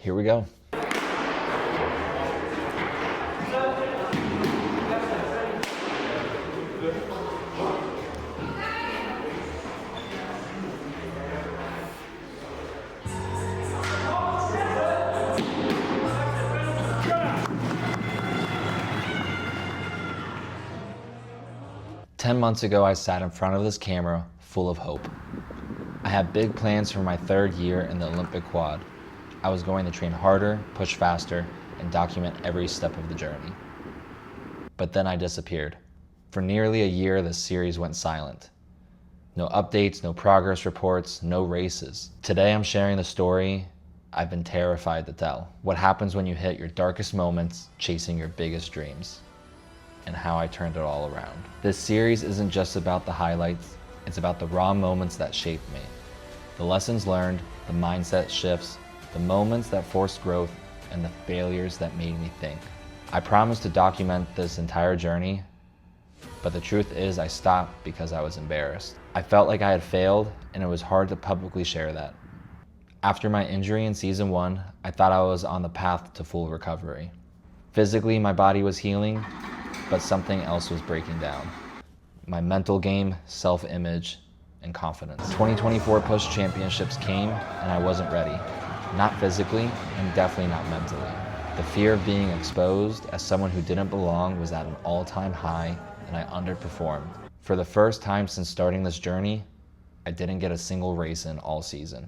Here we go. Ten months ago, I sat in front of this camera full of hope. I had big plans for my third year in the Olympic quad. I was going to train harder, push faster, and document every step of the journey. But then I disappeared. For nearly a year, the series went silent. No updates, no progress reports, no races. Today I'm sharing the story I've been terrified to tell. What happens when you hit your darkest moments chasing your biggest dreams, and how I turned it all around. This series isn't just about the highlights, it's about the raw moments that shaped me. The lessons learned, the mindset shifts, the moments that forced growth, and the failures that made me think. I promised to document this entire journey, but the truth is I stopped because I was embarrassed. I felt like I had failed, and it was hard to publicly share that. After my injury in season 1, I thought I was on the path to full recovery. Physically, my body was healing, but something else was breaking down. My mental game, self-image, and confidence. 2024 Push Championships came, and I wasn't ready. Not physically, and definitely not mentally. The fear of being exposed as someone who didn't belong was at an all-time high, and I underperformed. For the first time since starting this journey, I didn't get a single race in all season.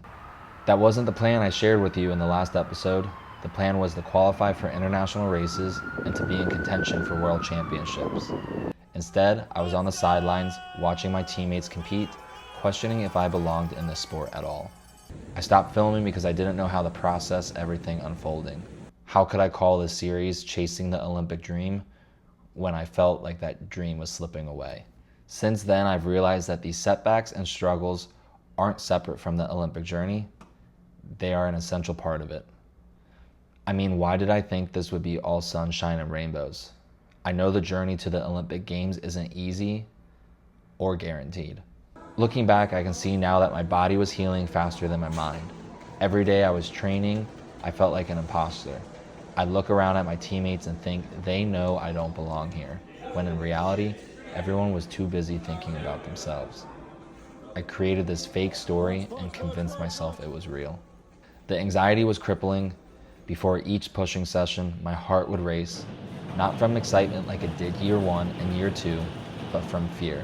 That wasn't the plan I shared with you in the last episode. The plan was to qualify for international races and to be in contention for world championships. Instead, I was on the sidelines, watching my teammates compete, questioning if I belonged in this sport at all. I stopped filming because I didn't know how to process everything unfolding. How could I call this series Chasing the Olympic Dream when I felt like that dream was slipping away? Since then, I've realized that these setbacks and struggles aren't separate from the Olympic journey. They are an essential part of it. I mean, why did I think this would be all sunshine and rainbows? I know the journey to the Olympic Games isn't easy or guaranteed. Looking back, I can see now that my body was healing faster than my mind. Every day I was training, I felt like an imposter. I'd look around at my teammates and think they know I don't belong here, when in reality, everyone was too busy thinking about themselves. I created this fake story and convinced myself it was real. The anxiety was crippling. Before each pushing session, my heart would race, not from excitement like it did year 1 and year 2, but from fear.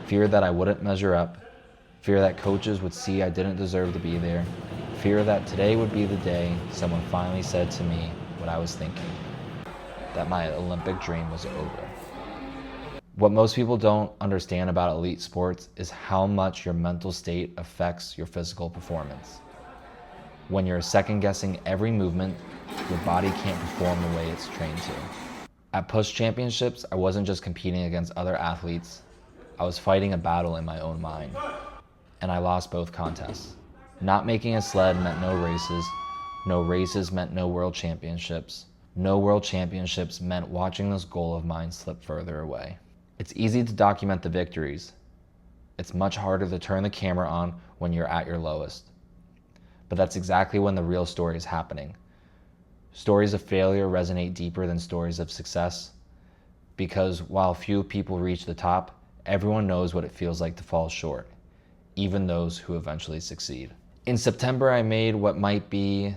Fear that I wouldn't measure up, fear that coaches would see I didn't deserve to be there, fear that today would be the day someone finally said to me what I was thinking, that my Olympic dream was over. What most people don't understand about elite sports is how much your mental state affects your physical performance. When you're second-guessing every movement, your body can't perform the way it's trained to. At Push Championships, I wasn't just competing against other athletes, I was fighting a battle in my own mind, and I lost both contests. Not making a sled meant no races meant no world championships. No world championships meant watching this goal of mine slip further away. It's easy to document the victories. It's much harder to turn the camera on when you're at your lowest. But that's exactly when the real story is happening. Stories of failure resonate deeper than stories of success, because while few people reach the top, everyone knows what it feels like to fall short, even those who eventually succeed. In September, I made what might be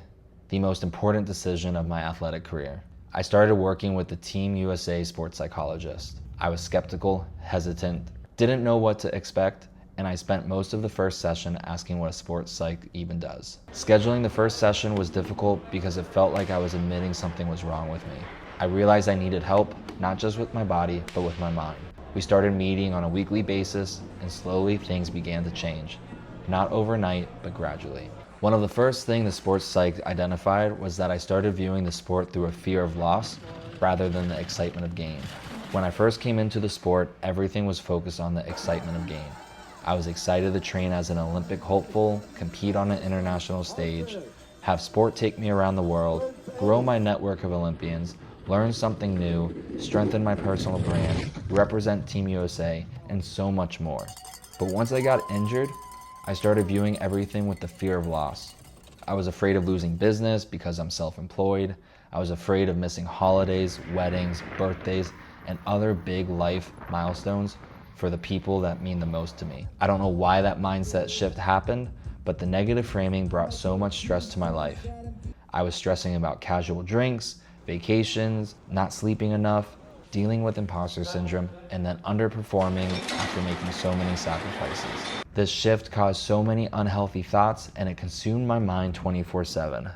the most important decision of my athletic career. I started working with the Team USA sports psychologist. I was skeptical, hesitant, didn't know what to expect, and I spent most of the first session asking what a sports psych even does. Scheduling the first session was difficult because it felt like I was admitting something was wrong with me. I realized I needed help, not just with my body, but with my mind. We started meeting on a weekly basis, and slowly things began to change. Not overnight, but gradually. One of the first things the sports psych identified was that I started viewing the sport through a fear of loss rather than the excitement of gain. When I first came into the sport, everything was focused on the excitement of gain. I was excited to train as an Olympic hopeful, compete on an international stage, have sport take me around the world, grow my network of Olympians, learn something new, strengthen my personal brand, represent Team USA, and so much more. But once I got injured, I started viewing everything with the fear of loss. I was afraid of losing business because I'm self-employed. I was afraid of missing holidays, weddings, birthdays, and other big life milestones for the people that mean the most to me. I don't know why that mindset shift happened, but the negative framing brought so much stress to my life. I was stressing about casual drinks, vacations, not sleeping enough, dealing with imposter syndrome, and then underperforming after making so many sacrifices. This shift caused so many unhealthy thoughts, and it consumed my mind 24/7.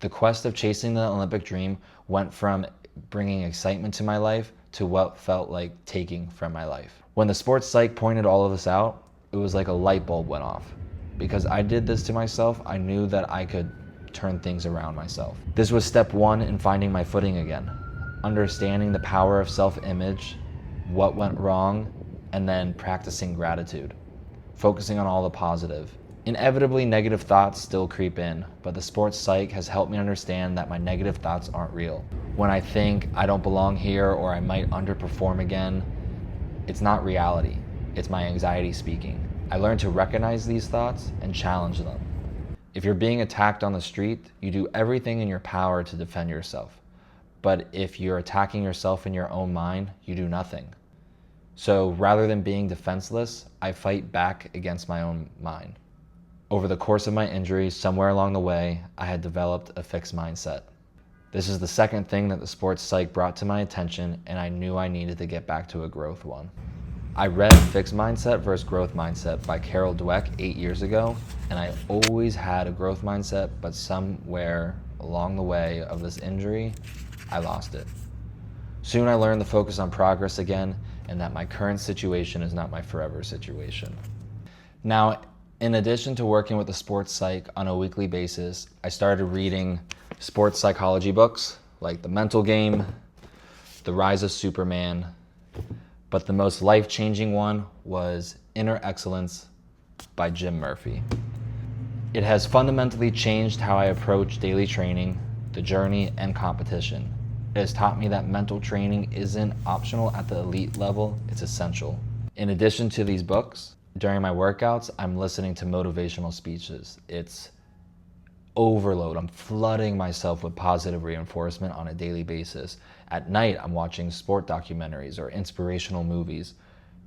The quest of chasing the Olympic dream went from bringing excitement to my life to what felt like taking from my life. When the sports psych pointed all of this out, it was like a light bulb went off. Because I did this to myself, I knew that I could turn things around myself. This was step one in finding my footing again. Understanding the power of self-image, what went wrong, and then practicing gratitude. Focusing on all the positive. Inevitably, negative thoughts still creep in, but the sports psych has helped me understand that my negative thoughts aren't real. When I think I don't belong here or I might underperform again, it's not reality. It's my anxiety speaking. I learned to recognize these thoughts and challenge them. If you're being attacked on the street, you do everything in your power to defend yourself. But if you're attacking yourself in your own mind, you do nothing. So rather than being defenseless, I fight back against my own mind. Over the course of my injury, somewhere along the way, I had developed a fixed mindset. This is the second thing that the sports psych brought to my attention, and I knew I needed to get back to a growth one. I read Fixed Mindset vs. Growth Mindset by Carol Dweck 8 years ago, and I always had a growth mindset, but somewhere along the way of this injury, I lost it. Soon I learned to focus on progress again, and that my current situation is not my forever situation. Now, in addition to working with the sports psych on a weekly basis, I started reading sports psychology books like The Mental Game, The Rise of Superman, but the most life-changing one was Inner Excellence by Jim Murphy. It has fundamentally changed how I approach daily training, the journey, and competition. It has taught me that mental training isn't optional at the elite level, it's essential. In addition to these books, during my workouts, I'm listening to motivational speeches. It's overload. I'm flooding myself with positive reinforcement on a daily basis. At night, I'm watching sport documentaries or inspirational movies,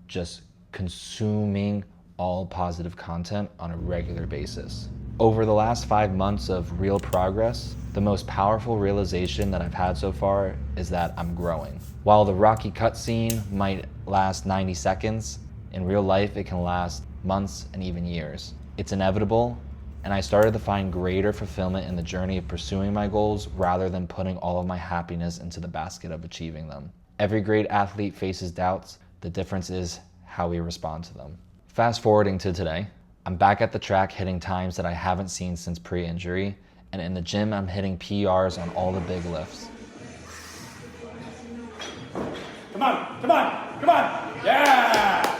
just consuming all positive content on a regular basis. Over the last 5 months of real progress, the most powerful realization that I've had so far is that I'm growing. While the Rocky cutscene might last 90 seconds, in real life it can last months and even years. It's inevitable, and I started to find greater fulfillment in the journey of pursuing my goals rather than putting all of my happiness into the basket of achieving them. Every great athlete faces doubts. The difference is how we respond to them. Fast forwarding to today, I'm back at the track hitting times that I haven't seen since pre-injury, and in the gym I'm hitting PRs on all the big lifts. Come on, come on, come on, yeah!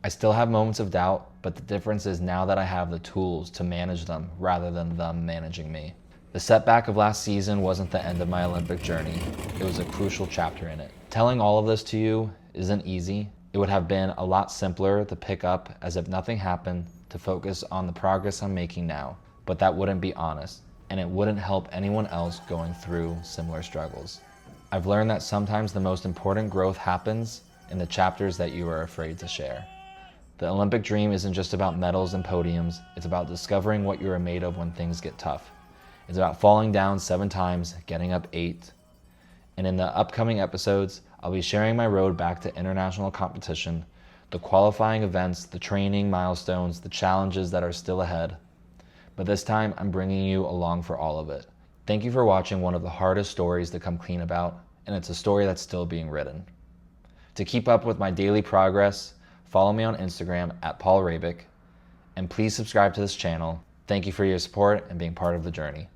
I still have moments of doubt, but the difference is now that I have the tools to manage them rather than them managing me. The setback of last season wasn't the end of my Olympic journey. It was a crucial chapter in it. Telling all of this to you isn't easy. It would have been a lot simpler to pick up as if nothing happened, to focus on the progress I'm making now, but that wouldn't be honest, and it wouldn't help anyone else going through similar struggles. I've learned that sometimes the most important growth happens in the chapters that you are afraid to share. The Olympic dream isn't just about medals and podiums, it's about discovering what you are made of when things get tough. It's about falling down 7 times, getting up 8. And in the upcoming episodes, I'll be sharing my road back to international competition, the qualifying events, the training milestones, the challenges that are still ahead. But this time, I'm bringing you along for all of it. Thank you for watching one of the hardest stories to come clean about, and it's a story that's still being written. To keep up with my daily progress, follow me on Instagram at Paul Rabick, and please subscribe to this channel. Thank you for your support and being part of the journey.